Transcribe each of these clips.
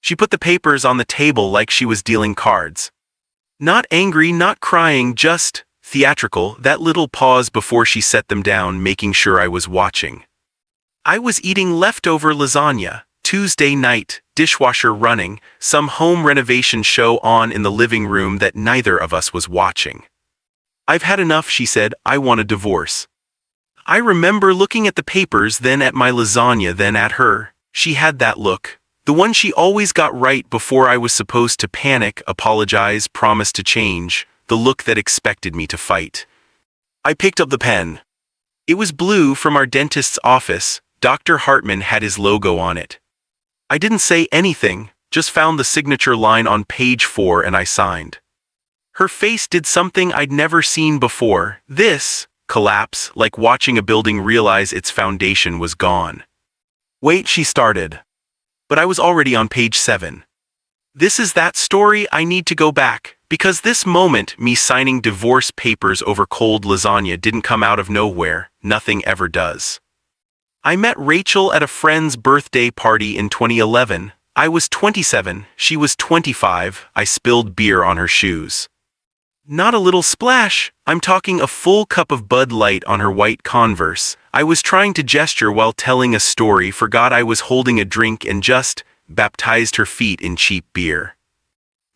She put the papers on the table like she was dealing cards. Not angry, not crying, just theatrical, that little pause before she set them down, making sure I was watching. I was eating leftover lasagna, Tuesday night, dishwasher running, some home renovation show on in the living room that neither of us was watching. "I've had enough," she said. "I want a divorce." I remember looking at the papers, then at my lasagna, then at her. She had that look. The one she always got right before I was supposed to panic, apologize, promise to change. The look that expected me to fight. I picked up the pen. It was blue from our dentist's office. Dr. Hartman had his logo on it. I didn't say anything, just found the signature line on page 4 and I signed. Her face did something I'd never seen before. This collapse, like watching a building realize its foundation was gone. "Wait," she started. But I was already on page 7. This is that story I need to go back, because this moment, me signing divorce papers over cold lasagna, didn't come out of nowhere. Nothing ever does. I met Rachel at a friend's birthday party in 2011. I was 27, she was 25. I spilled beer on her shoes. Not a little splash, I'm talking a full cup of Bud Light on her white Converse. I was trying to gesture while telling a story, forgot I was holding a drink, and just baptized her feet in cheap beer.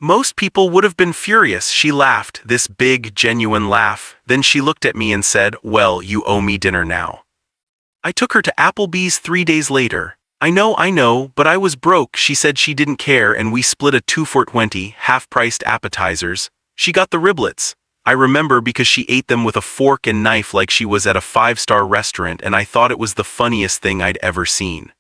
Most people would have been furious. She laughed, this big, genuine laugh. Then she looked at me and said, "Well, you owe me dinner now." I took her to Applebee's 3 days later. I know, but I was broke." She said she didn't care, and we split a 2 for $20, half-priced appetizers. She got the riblets. I remember because she ate them with a fork and knife like she was at a 5-star restaurant, and I thought it was the funniest thing I'd ever seen.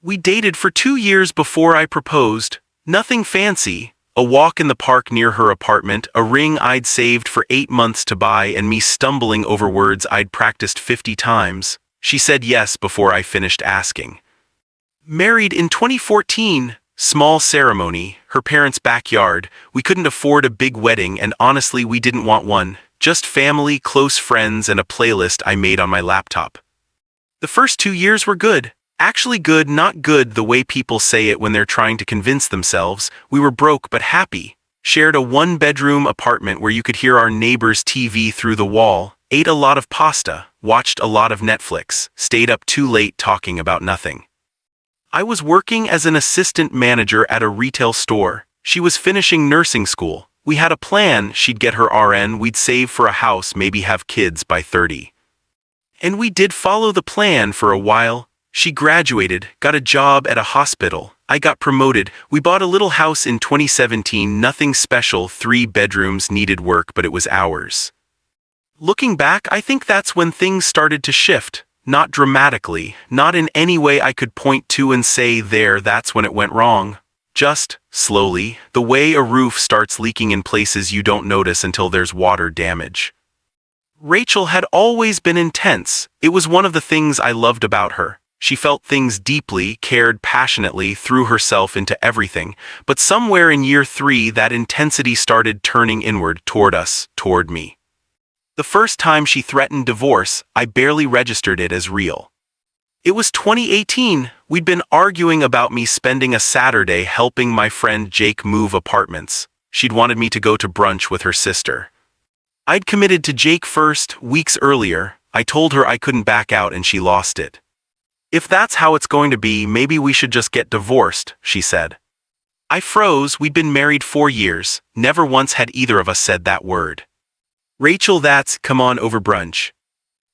We dated for 2 years before I proposed. Nothing fancy. A walk in the park near her apartment, a ring I'd saved for 8 months to buy, and me stumbling over words I'd practiced 50 times. She said yes before I finished asking. Married in 2014. Small ceremony, her parents' backyard. We couldn't afford a big wedding, and honestly we didn't want one. Just family, close friends, and a playlist I made on my laptop. The first 2 years were good. Actually good, not good the way people say it when they're trying to convince themselves. We were broke but happy. Shared a 1-bedroom apartment where you could hear our neighbor's TV through the wall. Ate a lot of pasta, watched a lot of Netflix, stayed up too late talking about nothing. I was working as an assistant manager at a retail store. She was finishing nursing school. We had a plan, she'd get her RN, we'd save for a house, maybe have kids by 30. And we did follow the plan for a while. She graduated, got a job at a hospital. I got promoted. We bought a little house in 2017, nothing special, 3 bedrooms, needed work, but it was ours. Looking back, I think that's when things started to shift. Not dramatically, not in any way I could point to and say that's when it went wrong. Just, slowly, the way a roof starts leaking in places you don't notice until there's water damage. Rachel had always been intense. It was one of the things I loved about her. She felt things deeply, cared passionately, threw herself into everything. But somewhere in year 3, that intensity started turning inward, toward us, toward me. The first time she threatened divorce, I barely registered it as real. It was 2018. We'd been arguing about me spending a Saturday helping my friend Jake move apartments. She'd wanted me to go to brunch with her sister. I'd committed to Jake first, weeks earlier. I told her I couldn't back out and she lost it. "If that's how it's going to be, maybe we should just get divorced," she said. I froze. We'd been married 4 years. Never once had either of us said that word. "Rachel, come on over brunch."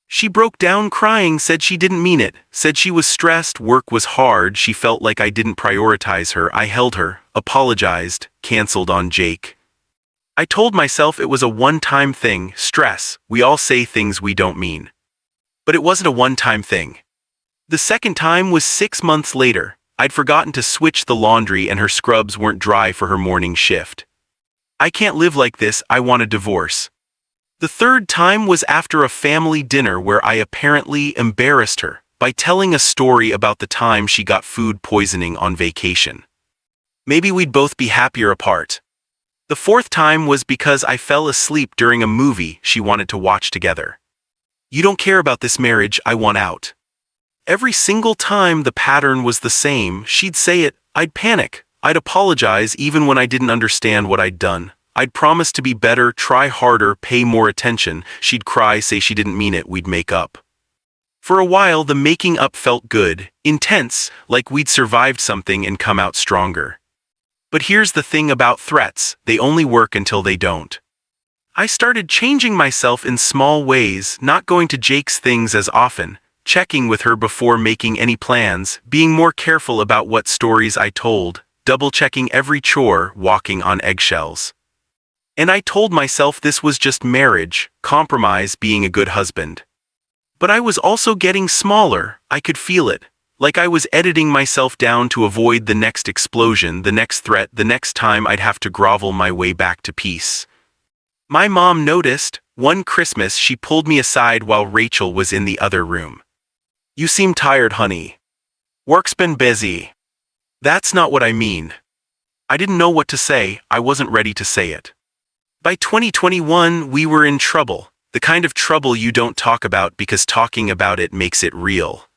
She broke down crying, said she didn't mean it, said she was stressed, work was hard, she felt like I didn't prioritize her. I held her, apologized, canceled on Jake. I told myself it was a one-time thing, stress, we all say things we don't mean. But it wasn't a one-time thing. The second time was 6 months later. I'd forgotten to switch the laundry and her scrubs weren't dry for her morning shift. I can't live like this, I want a divorce. The third time was after a family dinner where I apparently embarrassed her by telling a story about the time she got food poisoning on vacation. Maybe we'd both be happier apart. The fourth time was because I fell asleep during a movie she wanted to watch together. "You don't care about this marriage, I want out." Every single time the pattern was the same. She'd say it, I'd panic. I'd apologize even when I didn't understand what I'd done. I'd promise to be better, try harder, pay more attention. She'd cry, say she didn't mean it, we'd make up. For a while, the making up felt good, intense, like we'd survived something and come out stronger. But here's the thing about threats, they only work until they don't. I started changing myself in small ways, not going to Jake's things as often, checking with her before making any plans, being more careful about what stories I told, double-checking every chore, walking on eggshells. And I told myself this was just marriage, compromise, being a good husband. But I was also getting smaller, I could feel it, like I was editing myself down to avoid the next explosion, the next threat, the next time I'd have to grovel my way back to peace. My mom noticed. One Christmas she pulled me aside while Rachel was in the other room. "You seem tired, honey. Work's been busy." "That's not what I mean." I didn't know what to say, I wasn't ready to say it. By 2021, we were in trouble, the kind of trouble you don't talk about because talking about it makes it real.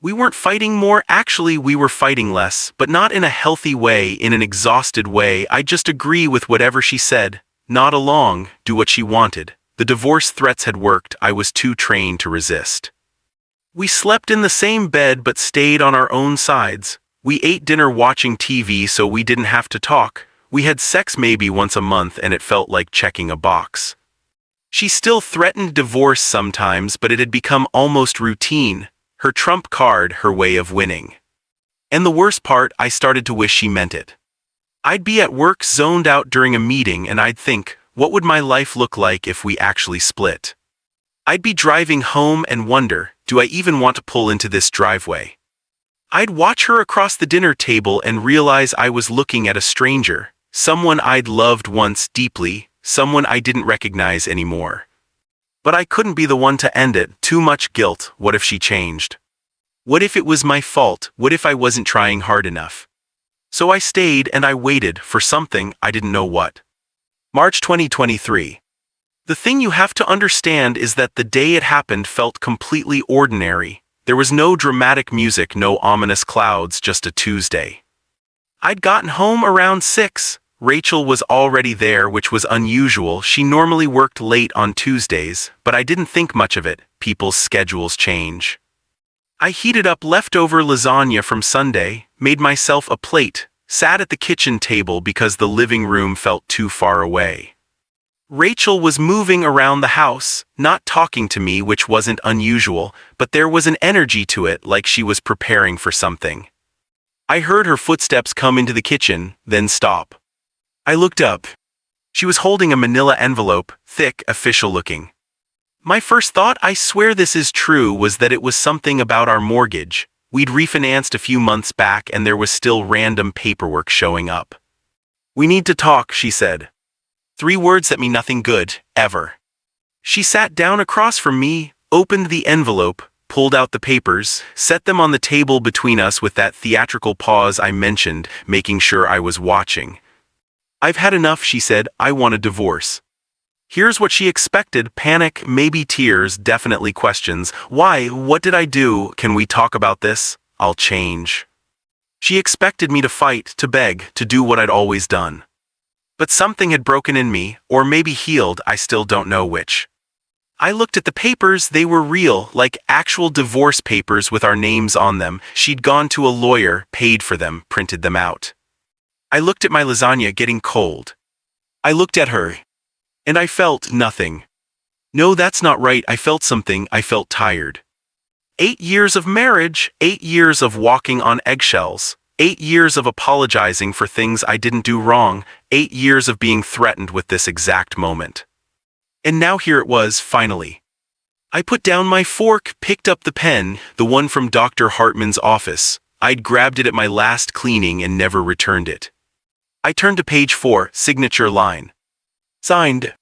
We weren't fighting more, actually we were fighting less, but not in a healthy way, in an exhausted way. I'd just agree with whatever she said, nod along, do what she wanted. The divorce threats had worked, I was too trained to resist. We slept in the same bed but stayed on our own sides. We ate dinner watching TV so we didn't have to talk. We had sex maybe once a month and it felt like checking a box. She still threatened divorce sometimes, but it had become almost routine. Her trump card, her way of winning. And the worst part, I started to wish she meant it. I'd be at work zoned out during a meeting and I'd think, what would my life look like if we actually split? I'd be driving home and wonder, do I even want to pull into this driveway? I'd watch her across the dinner table and realize I was looking at a stranger, someone I'd loved once deeply, someone I didn't recognize anymore. But I couldn't be the one to end it, too much guilt. What if she changed? What if it was my fault? What if I wasn't trying hard enough? So I stayed and I waited for something, I didn't know what. March 2023. The thing you have to understand is that the day it happened felt completely ordinary. There was no dramatic music, no ominous clouds, just a Tuesday. I'd gotten home around 6. Rachel was already there, which was unusual. She normally worked late on Tuesdays, but I didn't think much of it. People's schedules change. I heated up leftover lasagna from Sunday, made myself a plate, sat at the kitchen table because the living room felt too far away. Rachel was moving around the house, not talking to me, which wasn't unusual, but there was an energy to it, like she was preparing for something. I heard her footsteps come into the kitchen, then stop. I looked up. She was holding a manila envelope, thick, official-looking. My first thought, I swear this is true, was that it was something about our mortgage. We'd refinanced a few months back and there was still random paperwork showing up. "We need to talk," she said. 3 words that mean nothing good, ever. She sat down across from me, opened the envelope, pulled out the papers, set them on the table between us with that theatrical pause I mentioned, making sure I was watching. "I've had enough," she said. "I want a divorce." Here's what she expected: panic, maybe tears, definitely questions. "Why? What did I do? Can we talk about this? I'll change." She expected me to fight, to beg, to do what I'd always done. But something had broken in me, or maybe healed, I still don't know which. I looked at the papers, they were real, like actual divorce papers with our names on them. She'd gone to a lawyer, paid for them, printed them out. I looked at my lasagna getting cold. I looked at her. And I felt nothing. No, that's not right, I felt something, I felt tired. 8 years of marriage, 8 years of walking on eggshells, 8 years of apologizing for things I didn't do wrong, 8 years of being threatened with this exact moment. And now here it was, finally. I put down my fork, picked up the pen, the one from Dr. Hartman's office. I'd grabbed it at my last cleaning and never returned it. I turned to page 4, signature line. Signed.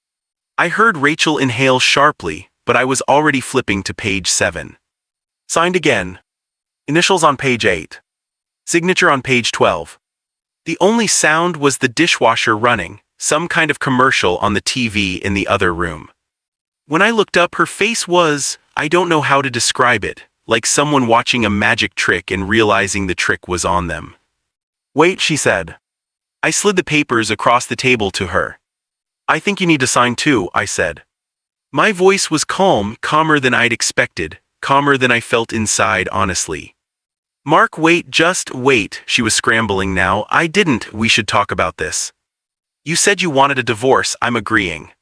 I heard Rachel inhale sharply, but I was already flipping to page 7. Signed again. Initials on page 8. Signature on page 12. The only sound was the dishwasher running, some kind of commercial on the TV in the other room. When I looked up, her face was, I don't know how to describe it, like someone watching a magic trick and realizing the trick was on them. Wait, she said. I slid the papers across the table to her. I think you need to sign too, I said. My voice was calm, calmer than I'd expected, calmer than I felt inside, honestly. Mark, wait, just wait, she was scrambling now. I didn't, we should talk about this. You said you wanted a divorce, I'm agreeing.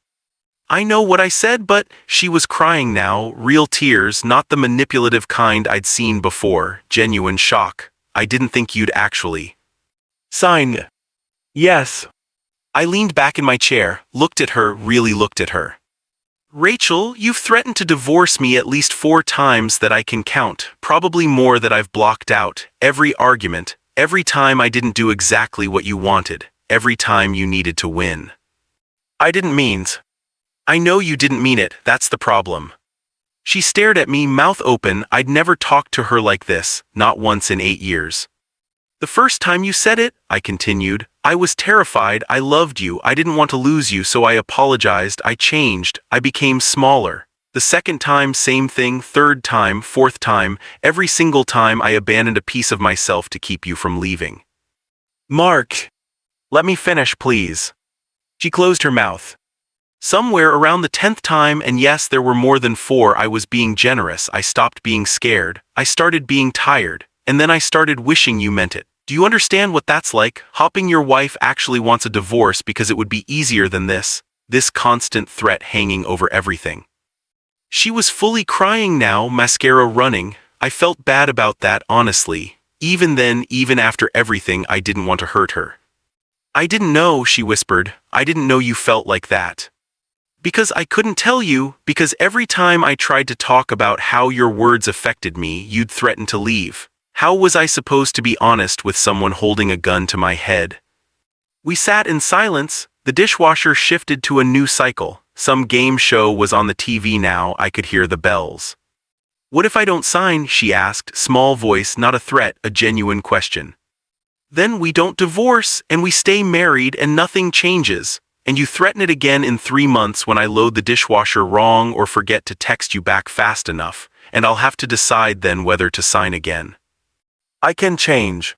I know what I said, but she was crying now, real tears, not the manipulative kind I'd seen before, genuine shock. I didn't think you'd actually sign. Yes. I leaned back in my chair, looked at her, really looked at her. Rachel, you've threatened to divorce me at least 4 times that I can count, probably more that I've blocked out, every argument, every time I didn't do exactly what you wanted, every time you needed to win. I didn't mean. I know you didn't mean it, that's the problem. She stared at me, mouth open. I'd never talked to her like this, not once in 8 years. The first time you said it, I continued, I was terrified. I loved you. I didn't want to lose you, so I apologized. I changed. I became smaller. The second time, same thing. Third time, fourth time, every single time I abandoned a piece of myself to keep you from leaving. Mark, let me finish, please. She closed her mouth. Somewhere around the 10th time, and yes, there were more than 4, I was being generous. I stopped being scared. I started being tired. And then I started wishing you meant it. Do you understand what that's like? Hopping your wife actually wants a divorce because it would be easier than this constant threat hanging over everything. She was fully crying now, mascara running. I felt bad about that, honestly. Even then, even after everything, I didn't want to hurt her. I didn't know, she whispered. I didn't know you felt like that. Because I couldn't tell you, because every time I tried to talk about how your words affected me, you'd threaten to leave. How was I supposed to be honest with someone holding a gun to my head? We sat in silence. The dishwasher shifted to a new cycle. Some game show was on the TV now. I could hear the bells. What if I don't sign? She asked, small voice, not a threat, a genuine question. Then we don't divorce, and we stay married, and nothing changes. And you threaten it again in 3 months when I load the dishwasher wrong or forget to text you back fast enough, and I'll have to decide then whether to sign again. I can change.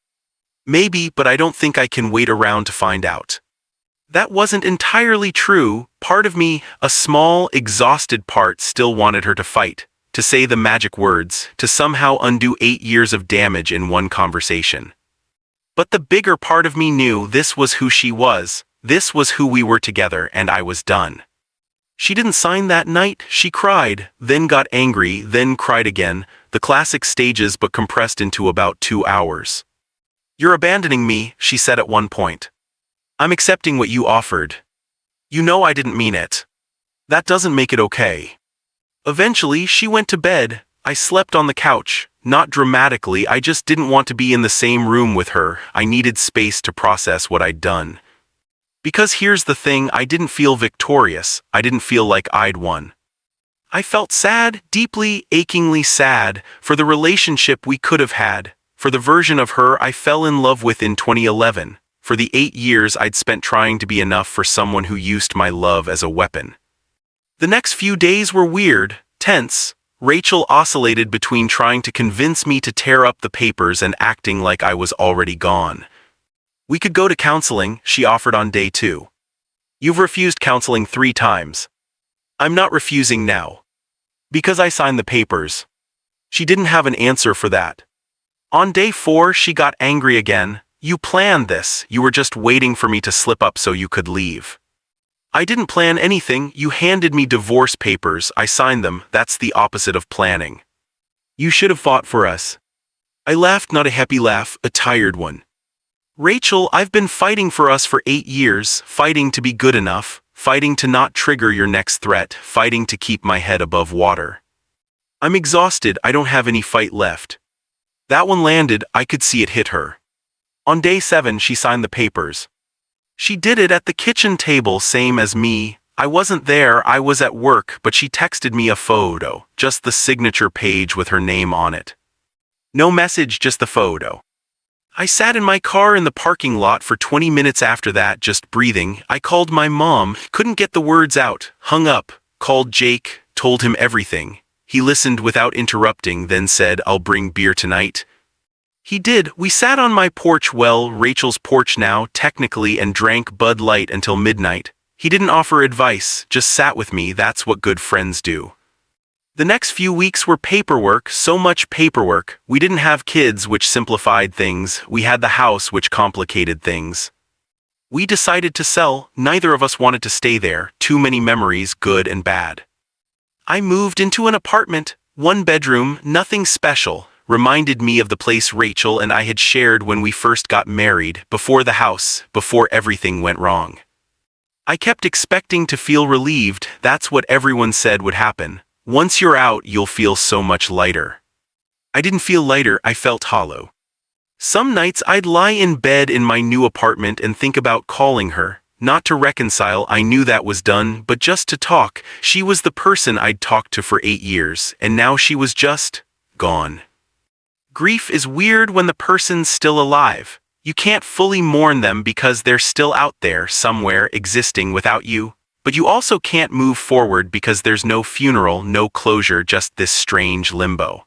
Maybe, but I don't think I can wait around to find out. That wasn't entirely true. Part of me, a small, exhausted part, still wanted her to fight, to say the magic words, to somehow undo 8 years of damage in one conversation. But the bigger part of me knew this was who she was, this was who we were together, and I was done. She didn't sign that night. She cried, then got angry, then cried again, the classic stages but compressed into about 2 hours. You're abandoning me, she said at one point. I'm accepting what you offered. You know I didn't mean it. That doesn't make it okay. Eventually, she went to bed. I slept on the couch, not dramatically. I just didn't want to be in the same room with her. I needed space to process what I'd done. Because here's the thing, I didn't feel victorious. I didn't feel like I'd won. I felt sad, deeply, achingly sad, for the relationship we could have had, for the version of her I fell in love with in 2011, for the 8 years I'd spent trying to be enough for someone who used my love as a weapon. The next few days were weird, tense. Rachel oscillated between trying to convince me to tear up the papers and acting like I was already gone. We could go to counseling, she offered on day 2. You've refused counseling 3 times. I'm not refusing now. Because I signed the papers. She didn't have an answer for that. On day 4, she got angry again. You planned this. You were just waiting for me to slip up so you could leave. I didn't plan anything. You handed me divorce papers. I signed them. That's the opposite of planning. You should have fought for us. I laughed, not a happy laugh, a tired one. Rachel, I've been fighting for us for 8 years, fighting to be good enough, fighting to not trigger your next threat, fighting to keep my head above water. I'm exhausted. I don't have any fight left. That one landed. I could see it hit her. On day 7, she signed the papers. She did it at the kitchen table, same as me. I wasn't there, I was at work, but she texted me a photo, just the signature page with her name on it. No message, just the photo. I sat in my car in the parking lot for 20 minutes after that, just breathing. I called my mom, couldn't get the words out, hung up, called Jake, told him everything. He listened without interrupting, then said, I'll bring beer tonight. He did. We sat on my porch, well, Rachel's porch now, technically, and drank Bud Light until midnight. He didn't offer advice, just sat with me. That's what good friends do. The next few weeks were paperwork, so much paperwork. We didn't have kids, which simplified things. We had the house, which complicated things. We decided to sell. Neither of us wanted to stay there. Too many memories, good and bad. I moved into an apartment, 1 bedroom, nothing special. Reminded me of the place Rachel and I had shared when we first got married, before the house, before everything went wrong. I kept expecting to feel relieved. That's what everyone said would happen. Once you're out, you'll feel so much lighter. I didn't feel lighter, I felt hollow. Some nights I'd lie in bed in my new apartment and think about calling her. Not to reconcile, I knew that was done, but just to talk. She was the person I'd talked to for 8 years, and now she was just gone. Grief is weird when the person's still alive. You can't fully mourn them because they're still out there somewhere existing without you. But you also can't move forward because there's no funeral, no closure, just this strange limbo.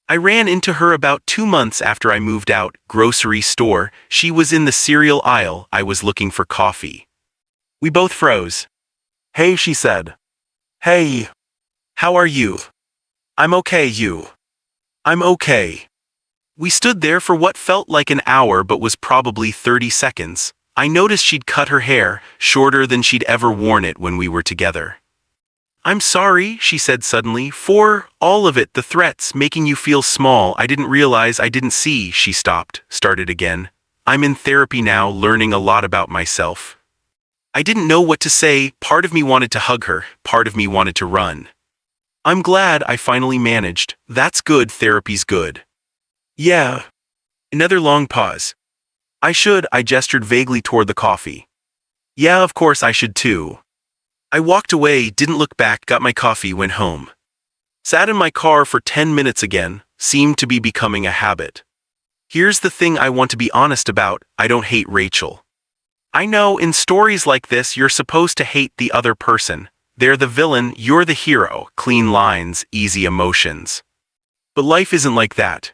I ran into her about 2 months after I moved out, grocery store. She was in the cereal aisle. I was looking for coffee. We both froze. "Hey," she said. "Hey. How are you?" "I'm okay, you?" "I'm okay." We stood there for what felt like an hour but was probably 30 seconds. I noticed she'd cut her hair, shorter than she'd ever worn it when we were together. "I'm sorry," she said suddenly, "for all of it, the threats, making you feel small. I didn't realize, I didn't see." She stopped, started again. "I'm in therapy now, learning a lot about myself." I didn't know what to say. Part of me wanted to hug her, part of me wanted to run. "I'm glad," I finally managed. "That's good, therapy's good." "Yeah." Another long pause. I gestured vaguely toward the coffee. "Yeah, of course I should too." I walked away, didn't look back, got my coffee, went home. Sat in my car for 10 minutes again, seemed to be becoming a habit. Here's the thing I want to be honest about, I don't hate Rachel. I know in stories like this you're supposed to hate the other person. They're the villain, you're the hero, clean lines, easy emotions. But life isn't like that.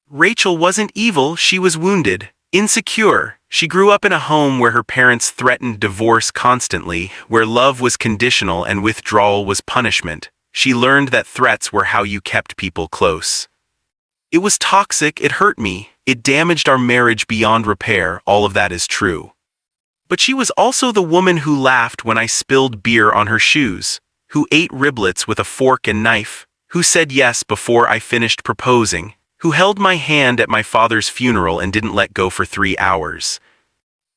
Rachel wasn't evil, she was wounded. Insecure. She grew up in a home where her parents threatened divorce constantly, where love was conditional and withdrawal was punishment. She learned that threats were how you kept people close. It was toxic, it hurt me, it damaged our marriage beyond repair, all of that is true. But she was also the woman who laughed when I spilled beer on her shoes, who ate riblets with a fork and knife, who said yes before I finished proposing, who held my hand at my father's funeral and didn't let go for 3 hours.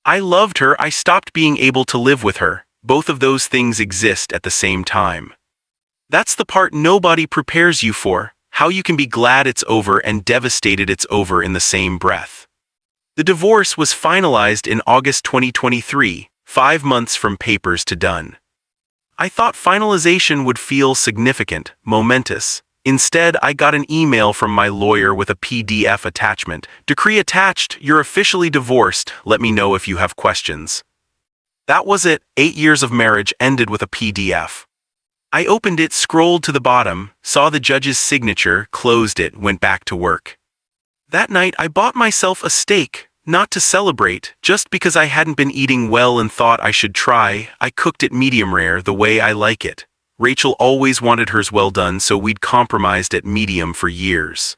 I loved her, I stopped being able to live with her. Both of those things exist at the same time. That's the part nobody prepares you for, how you can be glad it's over and devastated it's over in the same breath. The divorce was finalized in August 2023, 5 months from papers to done. I thought finalization would feel significant, momentous. Instead, I got an email from my lawyer with a PDF attachment. "Decree attached, you're officially divorced. Let me know if you have questions." That was it. 8 years of marriage ended with a PDF. I opened it, scrolled to the bottom, saw the judge's signature, closed it, went back to work. That night I bought myself a steak, not to celebrate, just because I hadn't been eating well and thought I should try. I cooked it medium rare, the way I like it. Rachel always wanted hers well done, so we'd compromised at medium for years.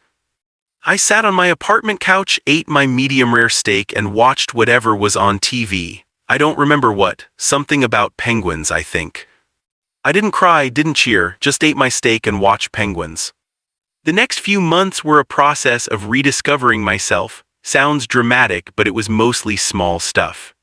I sat on my apartment couch, ate my medium-rare steak, and watched whatever was on TV. I don't remember what, something about penguins, I think. I didn't cry, didn't cheer, just ate my steak and watched penguins. The next few months were a process of rediscovering myself. Sounds dramatic, but it was mostly small stuff.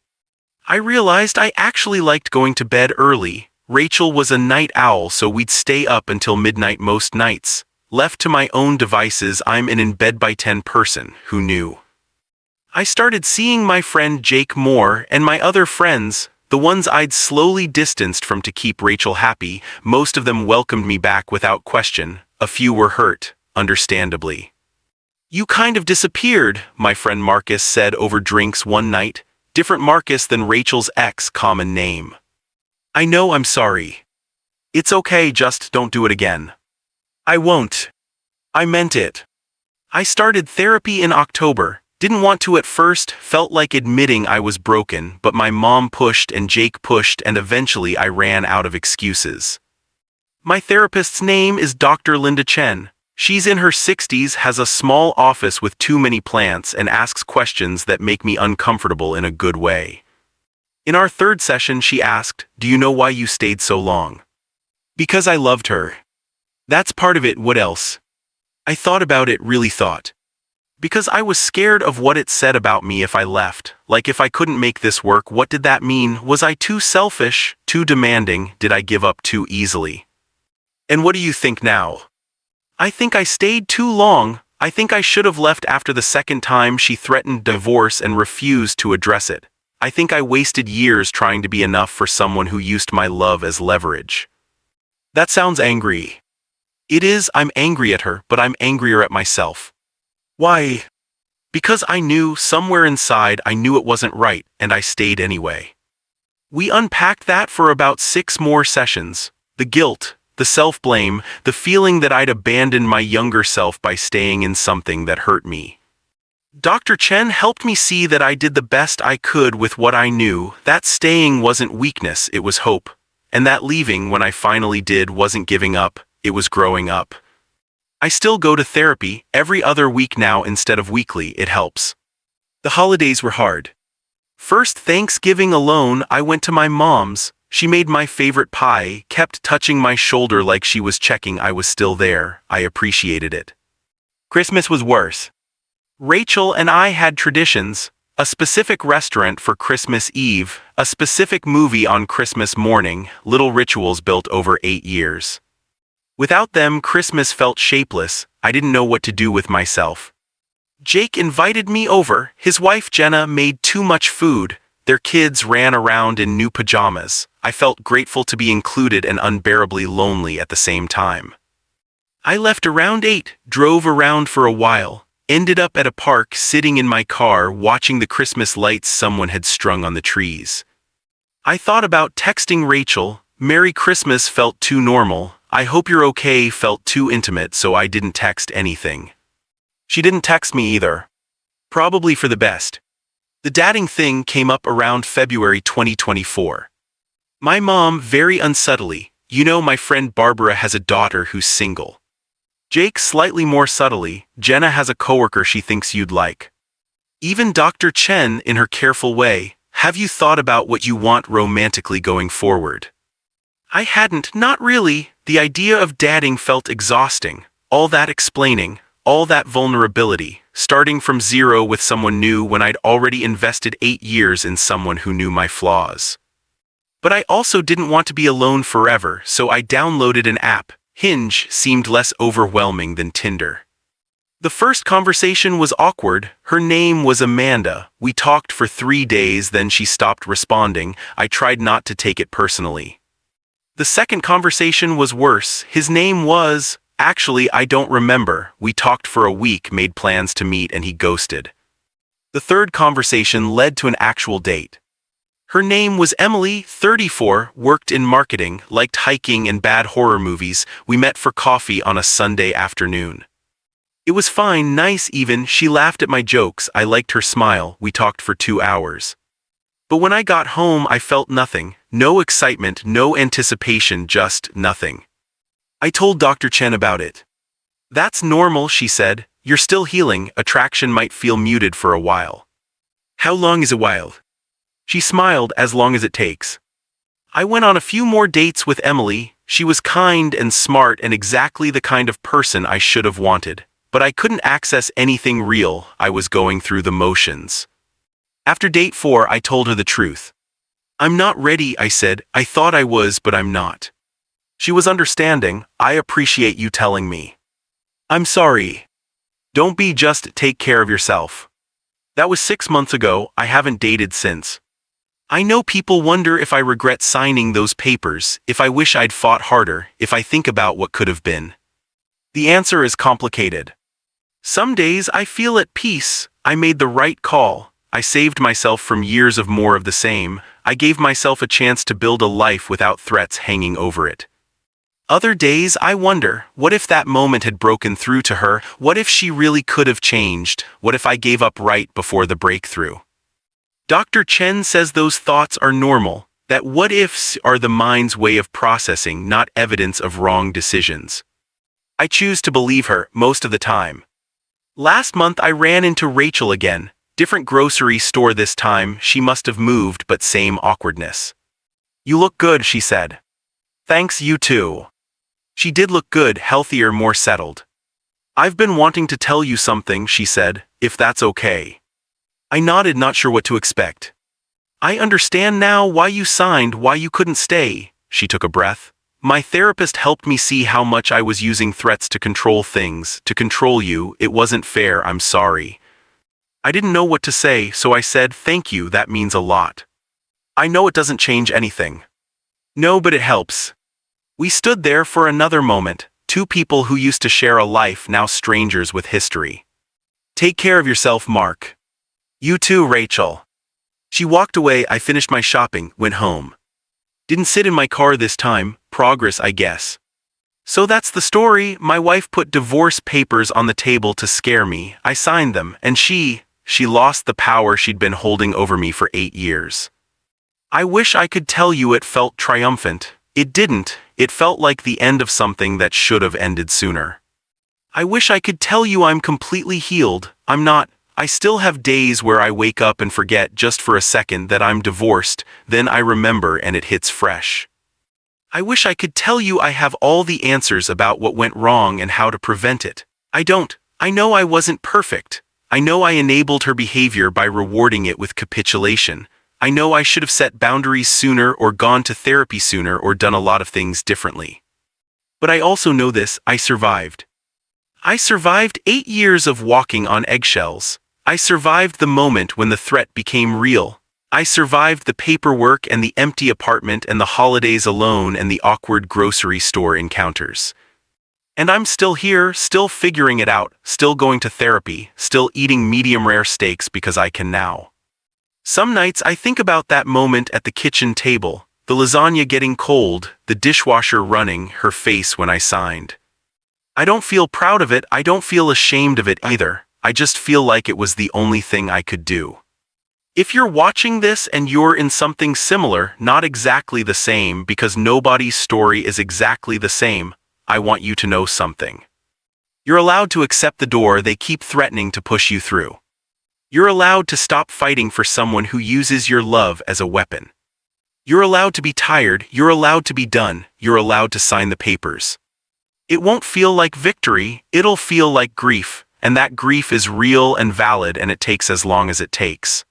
I realized I actually liked going to bed early. Rachel was a night owl, so we'd stay up until midnight most nights. Left to my own devices, I'm an in-bed-by-10 person, who knew? I started seeing my friend Jake more, and my other friends, the ones I'd slowly distanced from to keep Rachel happy. Most of them welcomed me back without question. A few were hurt, understandably. "You kind of disappeared," my friend Marcus said over drinks one night. Different Marcus than Rachel's ex, common name. "I know, I'm sorry." "It's okay, just don't do it again." "I won't." "I meant it." I started therapy in October. Didn't want to at first, felt like admitting I was broken, but my mom pushed and Jake pushed and eventually I ran out of excuses. My therapist's name is Dr. Linda Chen. She's in her 60s, has a small office with too many plants, and asks questions that make me uncomfortable in a good way. In our third session, she asked, "Do you know why you stayed so long?" Because I loved her. That's part of it, what else? I thought about it, really thought. Because I was scared of what it said about me if I left. Like if I couldn't make this work, what did that mean? Was I too selfish, too demanding? Did I give up too easily? And what do you think now? I think I stayed too long. I think I should have left after the second time she threatened divorce and refused to address it. I think I wasted years trying to be enough for someone who used my love as leverage. That sounds angry. It is, I'm angry at her, but I'm angrier at myself. Why? Because I knew, somewhere inside, I knew it wasn't right, and I stayed anyway. We unpacked that for about 6 more sessions. The guilt, the self-blame, the feeling that I'd abandoned my younger self by staying in something that hurt me. Dr. Chen helped me see that I did the best I could with what I knew, that staying wasn't weakness, it was hope. And that leaving when I finally did wasn't giving up, it was growing up. I still go to therapy, every other week now instead of weekly, it helps. The holidays were hard. First Thanksgiving alone, I went to my mom's. She made my favorite pie, kept touching my shoulder like she was checking I was still there. I appreciated it. Christmas was worse. Rachel and I had traditions, a specific restaurant for Christmas Eve, a specific movie on Christmas morning, little rituals built over 8 years. Without them, Christmas felt shapeless. I didn't know what to do with myself. Jake invited me over. His wife Jenna made too much food. Their kids ran around in new pajamas. I felt grateful to be included and unbearably lonely at the same time. I left around 8, drove around for a while, ended up at a park sitting in my car watching the Christmas lights someone had strung on the trees. I thought about texting Rachel. Merry Christmas felt too normal. I hope you're okay felt too intimate, so I didn't text anything. She didn't text me either. Probably for the best. The dating thing came up around February 2024. My mom, very unsubtly, "You know my friend Barbara has a daughter who's single." Jake slightly more subtly, "Jenna has a coworker she thinks you'd like." Even Dr. Chen, in her careful way, "Have you thought about what you want romantically going forward?" I hadn't, not really. The idea of dating felt exhausting. All that explaining, all that vulnerability, starting from zero with someone new when I'd already invested 8 years in someone who knew my flaws. But I also didn't want to be alone forever, so I downloaded an app. Hinge seemed less overwhelming than Tinder. The first conversation was awkward. Her name was Amanda. We talked for 3 days, then she stopped responding. I tried not to take it personally. The second conversation was worse. His name was... Actually, I don't remember. We talked for a week, made plans to meet, and he ghosted. The third conversation led to an actual date. Her name was Emily, 34, worked in marketing, liked hiking and bad horror movies. We met for coffee on a Sunday afternoon. It was fine, nice even. She laughed at my jokes. I liked her smile. We talked for 2 hours. But when I got home, I felt nothing. No excitement, no anticipation, just nothing. I told Dr. Chen about it. "That's normal," she said. "You're still healing. Attraction might feel muted for a while." "How long is a while?" She smiled. "As long as it takes." I went on a few more dates with Emily. She was kind and smart and exactly the kind of person I should have wanted. But I couldn't access anything real. I was going through the motions. After date 4, I told her the truth. "I'm not ready," I said. "I thought I was, but I'm not." She was understanding. "I appreciate you telling me." "I'm sorry." "Don't be, just take care of yourself." That was 6 months ago. I haven't dated since. I know people wonder if I regret signing those papers, if I wish I'd fought harder, if I think about what could have been. The answer is complicated. Some days I feel at peace. I made the right call. I saved myself from years of more of the same. I gave myself a chance to build a life without threats hanging over it. Other days I wonder, what if that moment had broken through to her? What if she really could have changed? What if I gave up right before the breakthrough? Dr. Chen says those thoughts are normal, that what-ifs are the mind's way of processing, not evidence of wrong decisions. I choose to believe her most of the time. Last month I ran into Rachel again. Different grocery store this time, she must have moved, but same awkwardness. "You look good," she said. "Thanks, you too." She did look good, healthier, more settled. "I've been wanting to tell you something," she said, "if that's okay." I nodded, not sure what to expect. "I understand now why you signed, why you couldn't stay." She took a breath. "My therapist helped me see how much I was using threats to control things, to control you. It wasn't fair, I'm sorry." I didn't know what to say, so I said, "Thank you, that means a lot." "I know it doesn't change anything." "No, but it helps." We stood there for another moment, two people who used to share a life, now strangers with history. "Take care of yourself, Mark." "You too, Rachel." She walked away. I finished my shopping, went home. Didn't sit in my car this time, progress, I guess. So that's the story. My wife put divorce papers on the table to scare me. I signed them, and she lost the power she'd been holding over me for 8 years. I wish I could tell you it felt triumphant. It didn't. It felt like the end of something that should have ended sooner. I wish I could tell you I'm completely healed. I'm not. I still have days where I wake up and forget just for a second that I'm divorced, then I remember and it hits fresh. I wish I could tell you I have all the answers about what went wrong and how to prevent it. I don't. I know I wasn't perfect. I know I enabled her behavior by rewarding it with capitulation. I know I should have set boundaries sooner or gone to therapy sooner or done a lot of things differently. But I also know this: I survived. I survived 8 years of walking on eggshells. I survived the moment when the threat became real. I survived the paperwork and the empty apartment and the holidays alone and the awkward grocery store encounters. And I'm still here, still figuring it out, still going to therapy, still eating medium-rare steaks because I can now. Some nights I think about that moment at the kitchen table, the lasagna getting cold, the dishwasher running, her face when I signed. I don't feel proud of it, I don't feel ashamed of it either, I just feel like it was the only thing I could do. If you're watching this and you're in something similar, not exactly the same, because nobody's story is exactly the same, I want you to know something. You're allowed to accept the door they keep threatening to push you through. You're allowed to stop fighting for someone who uses your love as a weapon. You're allowed to be tired, you're allowed to be done, you're allowed to sign the papers. It won't feel like victory, it'll feel like grief, and that grief is real and valid, and it takes as long as it takes.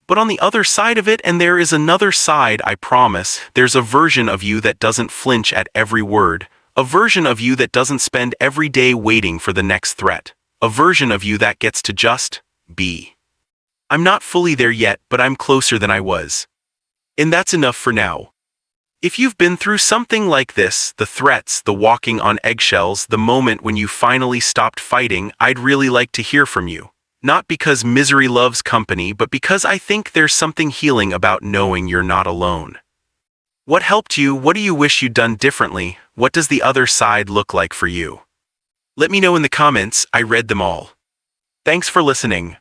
But on the other side of it, and there is another side, I promise, there's a version of you that doesn't flinch at every word, a version of you that doesn't spend every day waiting for the next threat, a version of you that gets to just be. I'm not fully there yet, but I'm closer than I was. And that's enough for now. If you've been through something like this, the threats, the walking on eggshells, the moment when you finally stopped fighting, I'd really like to hear from you. Not because misery loves company, but because I think there's something healing about knowing you're not alone. What helped you? What do you wish you'd done differently? What does the other side look like for you? Let me know in the comments. I read them all. Thanks for listening.